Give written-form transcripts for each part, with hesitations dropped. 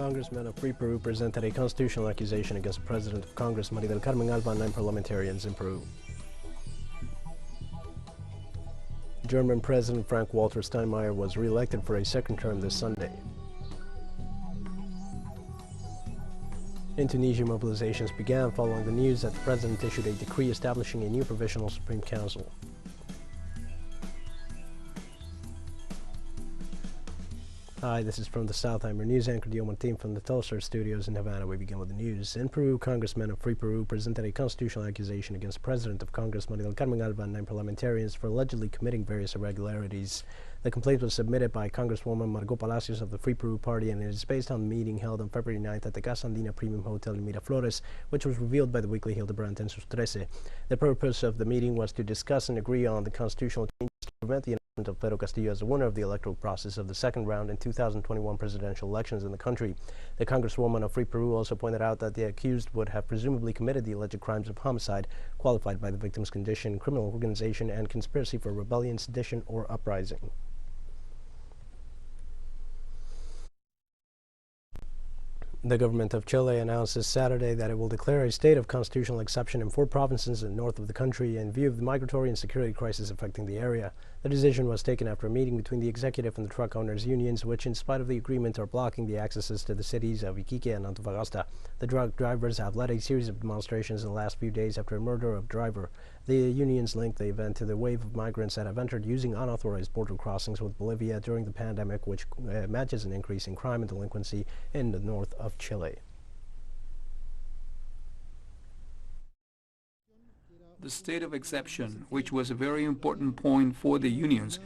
congressmen of Free Peru presented a constitutional accusation against the President of Congress, Carmen, and 9 parliamentarians in Peru. German President Frank-Walter Steinmeier was re-elected for a second term this Sunday. In Tunisia, mobilizations began following the news that the president issued a decree establishing a new provisional Supreme Council. Hi, this is From the South. I'm your news anchor, Dio Martin, from the TeleSUR studios in Havana. We begin with the news. In Peru, congressmen of Free Peru presented a constitutional accusation against the President of Congress, Carmen, and 9 parliamentarians for allegedly committing various irregularities. The complaint was submitted by Congresswoman Margot Palacios of the Free Peru Party, and it is based on a meeting held on February 9th at the Casa Andina Premium Hotel in Miraflores, which was revealed by the weekly Hildebrand en sus 13. The purpose of the meeting was to discuss and agree on the constitutional changes to prevent the of Pedro Castillo as the winner of the electoral process of the second round in 2021 presidential elections in the country. The Congresswoman of Free Peru also pointed out that the accused would have presumably committed the alleged crimes of homicide, qualified by the victim's condition, criminal organization, and conspiracy for rebellion, sedition, or uprising. The government of Chile announced this Saturday that it will declare a state of constitutional exception in 4 provinces in the north of the country in view of the migratory and security crisis affecting the area. The decision was taken after a meeting between the executive and the truck owners' unions, which, in spite of the agreement, are blocking the accesses to the cities of Iquique and Antofagasta. The truck drivers have led a series of demonstrations in the last few days after a murder of a driver. The unions linked the event to the wave of migrants that have entered using unauthorized border crossings with Bolivia during the pandemic, which matches an increase in crime and delinquency in the north of Chile. The state of exception, which was a very important point for the unions,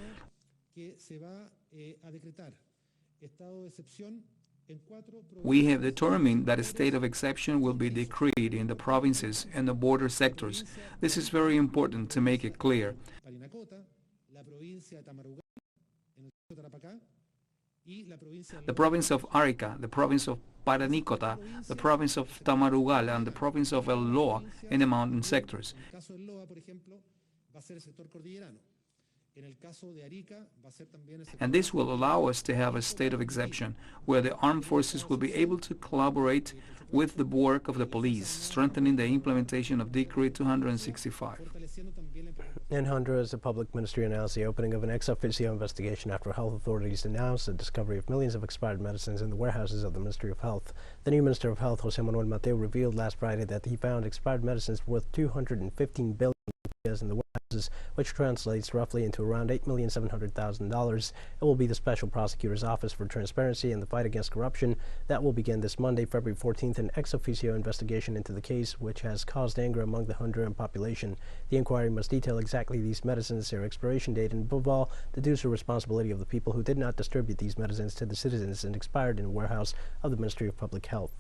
we have determined that a state of exception will be decreed in the provinces and the border sectors. This is very important to make it clear. The province of Arica, the province of Paranícota, the province of Tamarugal, and the province of El Loa in the mountain sectors. And this will allow us to have a state of exception where the armed forces will be able to collaborate with the work of the police, strengthening the implementation of Decree 265. In Honduras, the public ministry announced the opening of an ex officio investigation after health authorities announced the discovery of millions of expired medicines in the warehouses of the Ministry of Health. The new Minister of Health, Jose Manuel Mateo, revealed last Friday that he found expired medicines worth $215 billion in the warehouses, which translates roughly into around $8,700,000. It will be the Special Prosecutor's Office for Transparency and the Fight Against Corruption that will begin this Monday, February 14th, an ex officio investigation into the case, which has caused anger among the Honduran population. The inquiry must detail exactly these medicines, their expiration date, and above all, deduce the responsibility of the people who did not distribute these medicines to the citizens and expired in a warehouse of the Ministry of Public Health.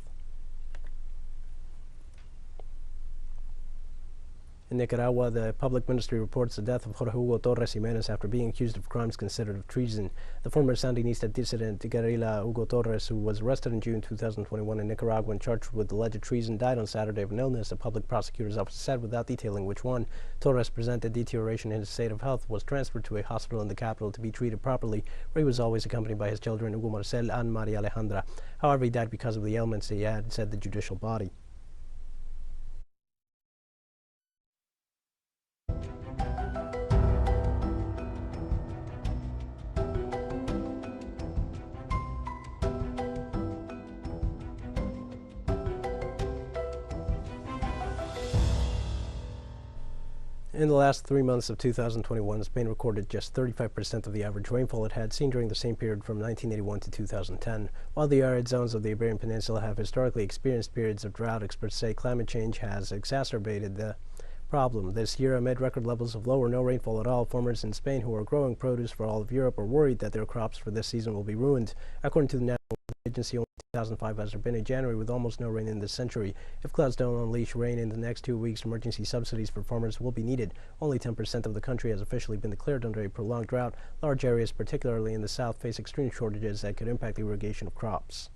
In Nicaragua, the public ministry reports the death of Jorge Hugo Torres Jimenez after being accused of crimes considered of treason. The former Sandinista dissident guerrilla Hugo Torres, who was arrested in June 2021 in Nicaragua and charged with alleged treason, died on Saturday of an illness, the public prosecutor's office said, without detailing which one. Torres presented deterioration in his state of health, was transferred to a hospital in the capital to be treated properly, where he was always accompanied by his children, Hugo Marcel and Maria Alejandra. However, he died because of the ailments he had, said the judicial body. In the last 3 months of 2021, Spain recorded just 35% of the average rainfall it had seen during the same period from 1981 to 2010. While the arid zones of the Iberian Peninsula have historically experienced periods of drought, experts say climate change has exacerbated the problem. This year, amid record levels of low or no rainfall at all, farmers in Spain who are growing produce for all of Europe are worried that their crops for this season will be ruined. According to the National Agency, only 2005 has there been a January with almost no rain in this century. If clouds don't unleash rain in the next 2 weeks, emergency subsidies for farmers will be needed. Only 10% of the country has officially been declared under a prolonged drought. Large areas, particularly in the south, face extreme shortages that could impact the irrigation of crops.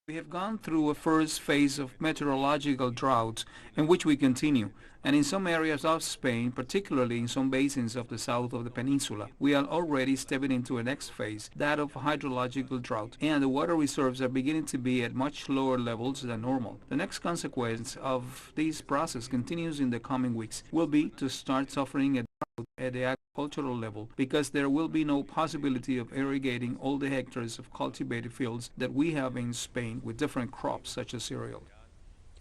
We have gone through a first phase of meteorological drought in which we continue, and in some areas of Spain, particularly in some basins of the south of the peninsula, we are already stepping into a next phase, that of hydrological drought, and the water reserves are beginning to be at much lower levels than normal. The next consequence of this process continues in the coming weeks will be to start suffering a at the agricultural level because there will be no possibility of irrigating all the hectares of cultivated fields that we have in Spain with different crops such as cereal.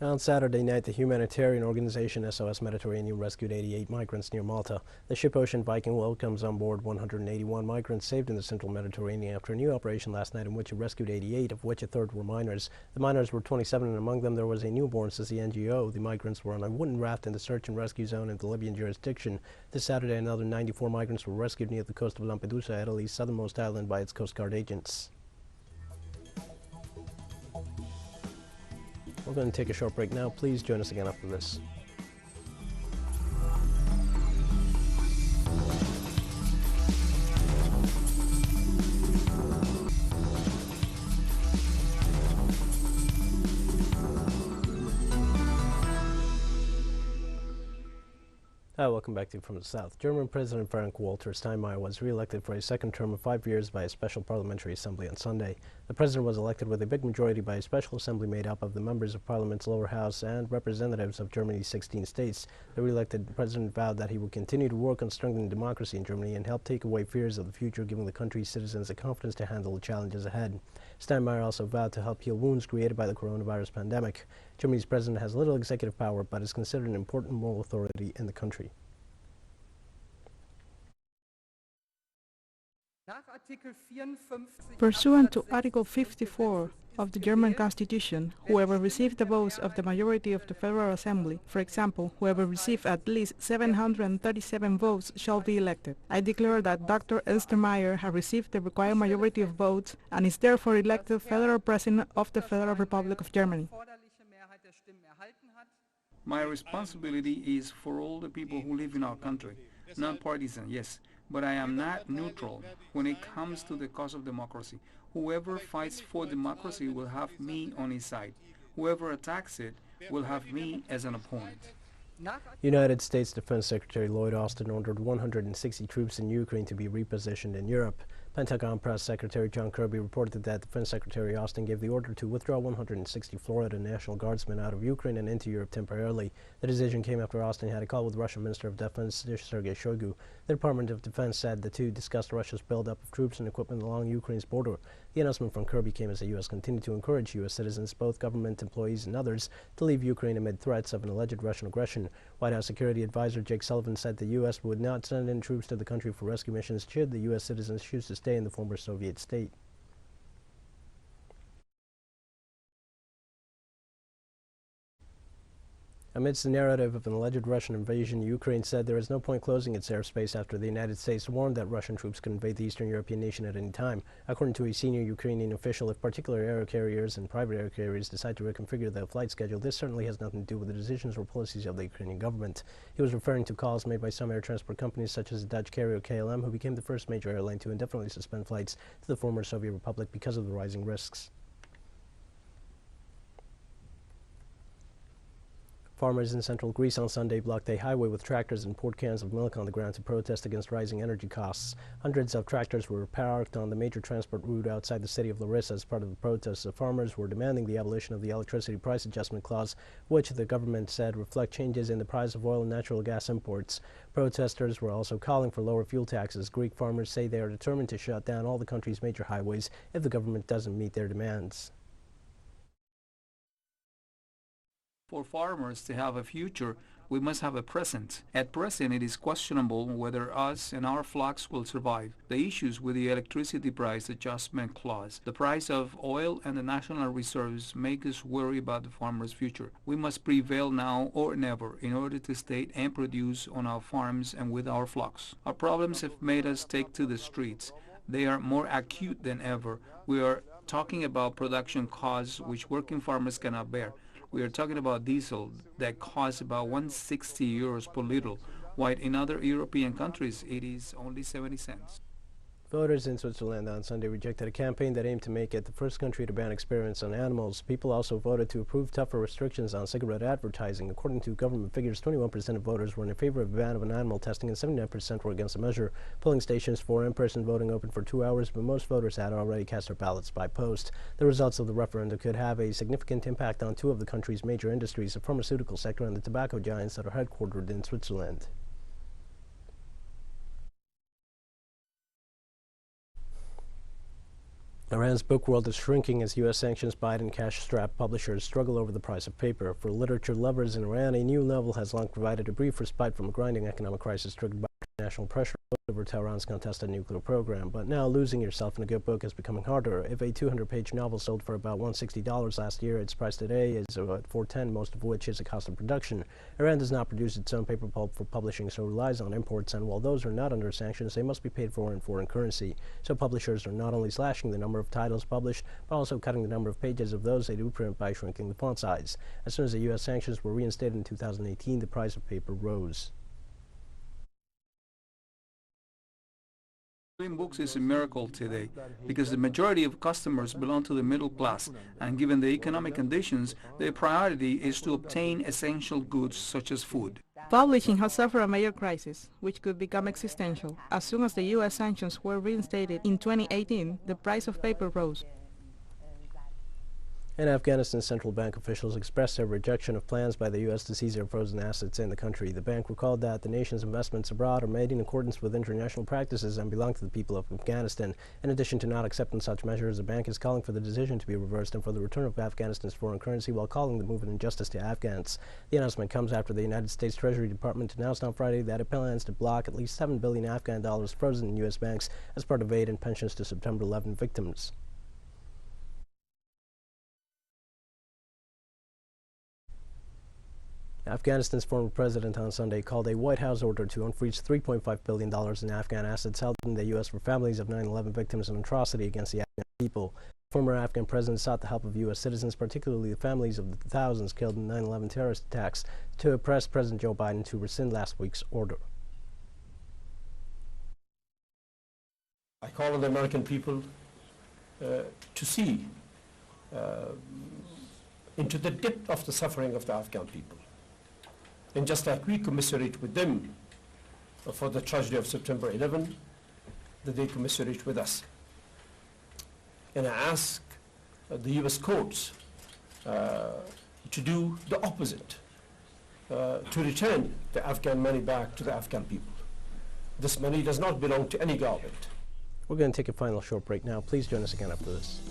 On Saturday night, the humanitarian organization SOS Mediterranean rescued 88 migrants near Malta. The ship Ocean Viking welcomes on board 181 migrants saved in the central Mediterranean after a new operation last night in which it rescued 88, of which a third were minors. The minors were 27, and among them there was a newborn, says the NGO. The migrants were on a wooden raft in the search and rescue zone in the Libyan jurisdiction. This Saturday, another 94 migrants were rescued near the coast of Lampedusa, Italy's southernmost island, by its Coast Guard agents. We're going to take a short break now. Please join us again after this. Welcome back to From the South. German President Frank-Walter Steinmeier was re-elected for a second term of 5 years by a special parliamentary assembly on Sunday. The president was elected with a big majority by a special assembly made up of the members of parliament's lower house and representatives of Germany's 16 states. The re-elected president vowed that he would continue to work on strengthening democracy in Germany and help take away fears of the future, giving the country's citizens the confidence to handle the challenges ahead. Steinmeier also vowed to help heal wounds created by the coronavirus pandemic. Germany's president has little executive power, but is considered an important moral authority in the country. Pursuant to Article 54 of the German Constitution, whoever received the votes of the majority of the Federal Assembly, for example, whoever received at least 737 votes, shall be elected. I declare that Dr. Steinmeier has received the required majority of votes and is therefore elected Federal President of the Federal Republic of Germany. My responsibility is for all the people who live in our country, not partisan, yes, but I am not neutral when it comes to the cause of democracy. Whoever fights for democracy will have me on his side. Whoever attacks it will have me as an opponent. United States Defense Secretary Lloyd Austin ordered 160 troops in Ukraine to be repositioned in Europe. Pentagon Press Secretary John Kirby reported that Defense Secretary Austin gave the order to withdraw 160 Florida National Guardsmen out of Ukraine and into Europe temporarily. The decision came after Austin had a call with Russian Minister of Defense Sergei Shoigu. The Department of Defense said the two discussed Russia's buildup of troops and equipment along Ukraine's border. The announcement from Kirby came as the U.S. continued to encourage U.S. citizens, both government employees and others, to leave Ukraine amid threats of an alleged Russian aggression. White House Security Advisor Jake Sullivan said the U.S. would not send in troops to the country for rescue missions should the U.S. citizens choose to stay in the former Soviet state. Amidst the narrative of an alleged Russian invasion, Ukraine said there is no point closing its airspace after the United States warned that Russian troops could invade the Eastern European nation at any time. According to a senior Ukrainian official, if particular air carriers and private air carriers decide to reconfigure their flight schedule, this certainly has nothing to do with the decisions or policies of the Ukrainian government. He was referring to calls made by some air transport companies such as the Dutch carrier KLM, who became the first major airline to indefinitely suspend flights to the former Soviet Republic because of the rising risks. Farmers in central Greece on Sunday blocked a highway with tractors and poured cans of milk on the ground to protest against rising energy costs. Hundreds of tractors were parked on the major transport route outside the city of Larissa as part of the protests. The farmers were demanding the abolition of the electricity price adjustment clause, which the government said reflect changes in the price of oil and natural gas imports. Protesters were also calling for lower fuel taxes. Greek farmers say they are determined to shut down all the country's major highways if the government doesn't meet their demands. For farmers to have a future, we must have a present. At present, it is questionable whether us and our flocks will survive. The issues with the electricity price adjustment clause, the price of oil and the national reserves make us worry about the farmers' future. We must prevail now or never in order to stay and produce on our farms and with our flocks. Our problems have made us take to the streets. They are more acute than ever. We are talking about production costs which working farmers cannot bear. We are talking about diesel that costs about 160 euros per liter, while in other European countries it is only 70 cents. Voters in Switzerland on Sunday rejected a campaign that aimed to make it the first country to ban experiments on animals. People also voted to approve tougher restrictions on cigarette advertising. According to government figures, 21% of voters were in favor of a ban of animal testing and 79% were against the measure. Polling stations for in-person voting opened for 2 hours, but most voters had already cast their ballots by post. The results of the referendum could have a significant impact on two of the country's major industries, the pharmaceutical sector and the tobacco giants that are headquartered in Switzerland. Iran's book world is shrinking as U.S. sanctions Biden cash-strapped publishers struggle over the price of paper. For literature lovers in Iran, a new novel has long provided a brief respite from a grinding economic crisis triggered by international pressure over Tehran's contested nuclear program. But now losing yourself in a good book is becoming harder. If a 200-page novel sold for about $160 last year, its price today is about $410, most of which is the cost of production. Iran does not produce its own paper pulp for publishing, so relies on imports, and while those are not under sanctions, they must be paid for in foreign currency. So publishers are not only slashing the number of titles published, but also cutting the number of pages of those they do print by shrinking the font size. As soon as the U.S. sanctions were reinstated in 2018, the price of paper rose. Doing books is a miracle today because the majority of customers belong to the middle class, and given the economic conditions, their priority is to obtain essential goods such as food. Publishing has suffered a major crisis, which could become existential. As soon as the U.S. sanctions were reinstated in 2018, the price of paper rose. And Afghanistan's central bank officials expressed their rejection of plans by the U.S. to seize their frozen assets in the country. The bank recalled that the nation's investments abroad are made in accordance with international practices and belong to the people of Afghanistan. In addition to not accepting such measures, the bank is calling for the decision to be reversed and for the return of Afghanistan's foreign currency, while calling the move an injustice to Afghans. The announcement comes after the United States Treasury Department announced on Friday that it plans to block at least $7 billion Afghan dollars frozen in U.S. banks as part of aid and pensions to September 11 victims. Afghanistan's former president on Sunday called a White House order to unfreeze $3.5 billion in Afghan assets held in the U.S. for families of 9/11 victims an atrocity against the Afghan people. The former Afghan president sought the help of U.S. citizens, particularly the families of the thousands killed in 9/11 terrorist attacks, to press President Joe Biden to rescind last week's order. I call on the American people to see into the depth of the suffering of the Afghan people. And just like we commiserate with them for the tragedy of September 11, that they commiserate with us. And I ask the U.S. courts to do the opposite, to return the Afghan money back to the Afghan people. This money does not belong to any government. We're going to take a final short break now. Please join us again after this.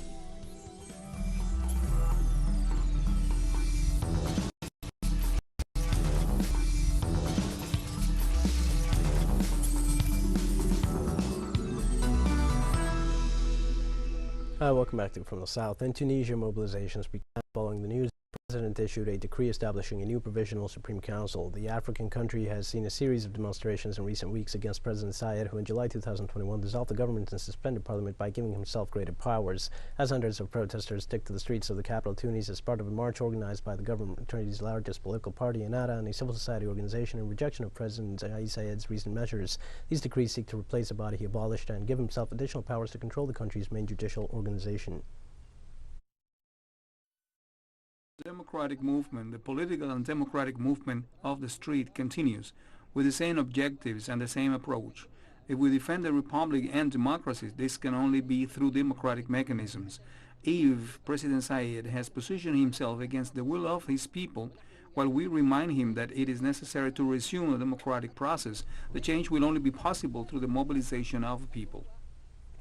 Welcome back to From the South. In Tunisia, mobilizations began following the news. The president issued a decree establishing a new provisional Supreme Council. The African country has seen a series of demonstrations in recent weeks against President Sayed, who in July 2021 dissolved the government and suspended parliament by giving himself greater powers. As hundreds of protesters took to the streets of the capital, Tunis, as part of a march organized by the government's largest political party, Ennahda, and a civil society organization in rejection of President Sayed's recent measures. These decrees seek to replace a body he abolished and give himself additional powers to control the country's main judicial organization. Democratic movement, the political and democratic movement of the street continues with the same objectives and the same approach. If we defend the republic and democracy, this can only be through democratic mechanisms. If President Sayed has positioned himself against the will of his people, while we remind him that it is necessary to resume a democratic process, the change will only be possible through the mobilization of people.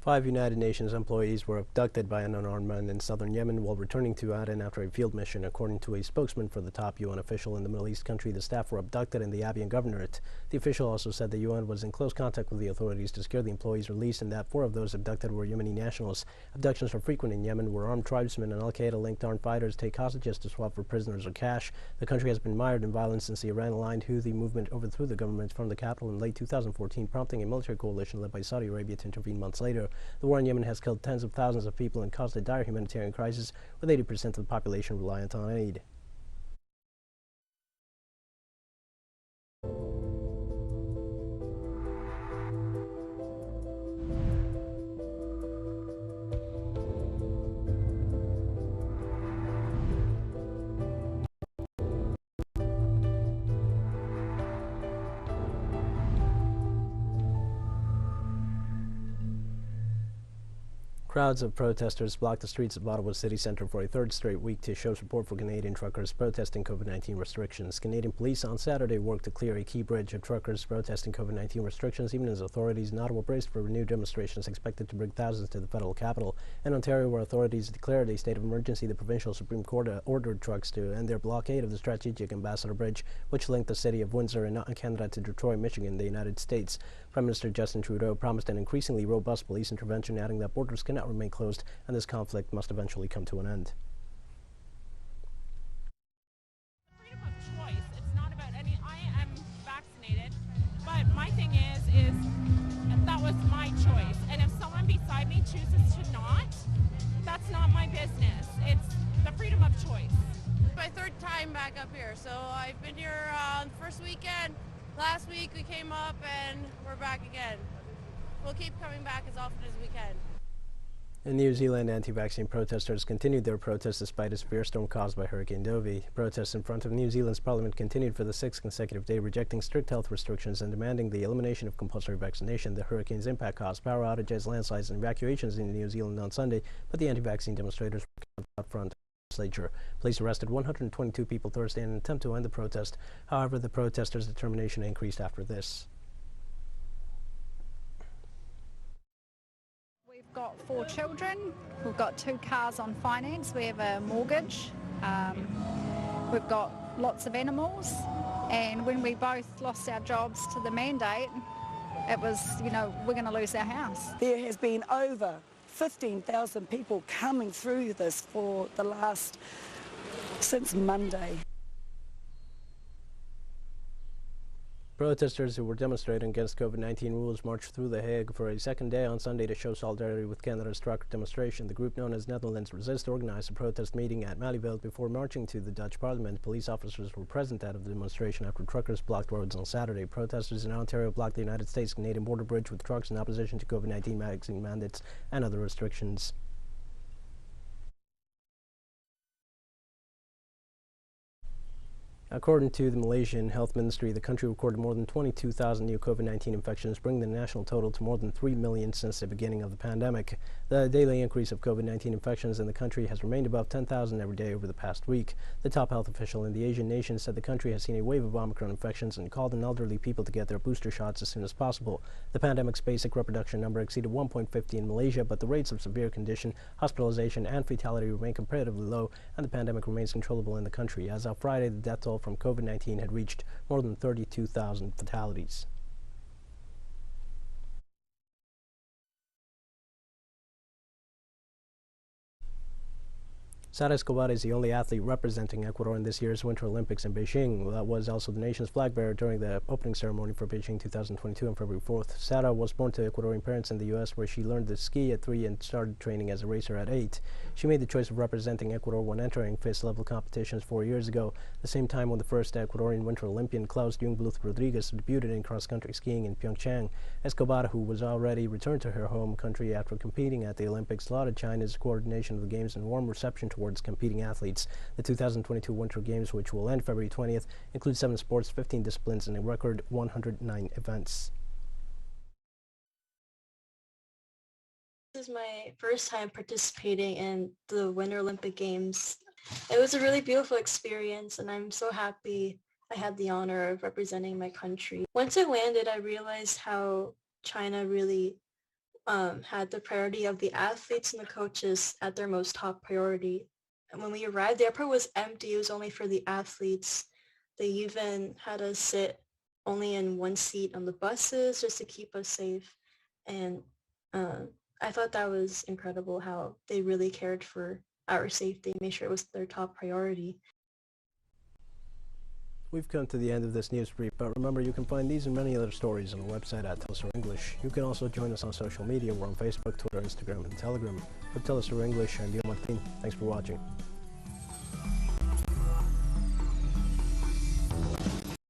5 United Nations employees were abducted by an unarmed man in southern Yemen while returning to Aden after a field mission. According to a spokesman for the top UN official in the Middle East country, the staff were abducted in the Abiyan governorate. The official also said the UN was in close contact with the authorities to secure the employees' release and that 4 of those abducted were Yemeni nationals. Abductions are frequent in Yemen, where armed tribesmen and Al-Qaeda-linked armed fighters take hostages to swap for prisoners or cash. The country has been mired in violence since the Iran-aligned Houthi movement overthrew the government from the capital in late 2014, prompting a military coalition led by Saudi Arabia to intervene months later. The war in Yemen has killed tens of thousands of people and caused a dire humanitarian crisis, with 80% of the population reliant on aid. Crowds of protesters blocked the streets of Ottawa city centre for a third straight week to show support for Canadian truckers protesting COVID-19 restrictions. Canadian police on Saturday worked to clear a key bridge of truckers protesting COVID-19 restrictions, even as authorities in Ottawa braced for renewed demonstrations expected to bring thousands to the federal capital. In Ontario, where authorities declared a state of emergency, the provincial Supreme Court ordered trucks to end their blockade of the strategic Ambassador Bridge, which linked the city of Windsor in Canada to Detroit, Michigan, the United States. Prime Minister Justin Trudeau promised an increasingly robust police intervention, adding that borders cannot remain closed and this conflict must eventually come to an end. Freedom of choice. It's not about any. I am vaccinated, but my thing is that was my choice. And if someone beside me chooses to not, that's not my business. It's the freedom of choice. My third time back up here, so I've been here the first weekend. Last week we came up and we're back again. We'll keep coming back as often as we can. In New Zealand, anti-vaccine protesters continued their protests despite a severe storm caused by Hurricane Dovie. Protests in front of New Zealand's parliament continued for the sixth consecutive day, rejecting strict health restrictions and demanding the elimination of compulsory vaccination. The hurricane's impact caused power outages, landslides, and evacuations in New Zealand on Sunday, but the anti-vaccine demonstrators were out front. Police arrested 122 people Thursday in an attempt to end the protest. However, the protesters' determination increased after this. We've got 4 children, we've got 2 cars on finance, we have a mortgage, we've got lots of animals, and when we both lost our jobs to the mandate, it was, we're going to lose our house. There has been over 15,000 people coming through this for the since Monday. Protesters who were demonstrating against COVID-19 rules marched through The Hague for a second day on Sunday to show solidarity with Canada's trucker demonstration. The group known as Netherlands Resist organized a protest meeting at Malieveld before marching to the Dutch Parliament. Police officers were present at the demonstration after truckers blocked roads on Saturday. Protesters in Ontario blocked the United States-Canadian border bridge with trucks in opposition to COVID-19 vaccine mandates and other restrictions. According to the Malaysian Health Ministry, the country recorded more than 22,000 new COVID-19 infections, bringing the national total to more than 3 million since the beginning of the pandemic. The daily increase of COVID-19 infections in the country has remained above 10,000 every day over the past week. The top health official in the Asian nation said the country has seen a wave of Omicron infections and called on elderly people to get their booster shots as soon as possible. The pandemic's basic reproduction number exceeded 1.50 in Malaysia, but the rates of severe condition, hospitalization, and fatality remain comparatively low, and the pandemic remains controllable in the country. As of Friday, the death toll from COVID-19 had reached more than 32,000 fatalities. Sara Escobar is the only athlete representing Ecuador in this year's Winter Olympics in Beijing. That was also the nation's flag bearer during the opening ceremony for Beijing 2022 on February 4th. Sara was born to Ecuadorian parents in the U.S., where she learned to ski at 3 and started training as a racer at 8. She made the choice of representing Ecuador when entering FTS-level competitions 4 years ago, the same time when the first Ecuadorian Winter Olympian Klaus Jungbluth Rodriguez debuted in cross-country skiing in Pyeongchang. Escobar, who was already returned to her home country after competing at the Olympics, lauded China's coordination of the Games and warm reception towards competing athletes. The 2022 Winter Games, which will end February 20th, include 7 sports, 15 disciplines, and a record 109 events. This is my first time participating in the Winter Olympic Games. It was a really beautiful experience, and I'm so happy I had the honor of representing my country. Once I landed, I realized how China really had the priority of the athletes and the coaches at their most top priority. And when we arrived, the airport was empty. It was only for the athletes. They even had us sit only in one seat on the buses just to keep us safe. And I thought that was incredible how they really cared for our safety, made sure it was their top priority. We've come to the end of this news brief, but remember, you can find these and many other stories on the website at TeleSUR English. You can also join us on social media. We're on Facebook, Twitter, Instagram, and Telegram. For TeleSUR English, I'm Martin. Thanks for watching.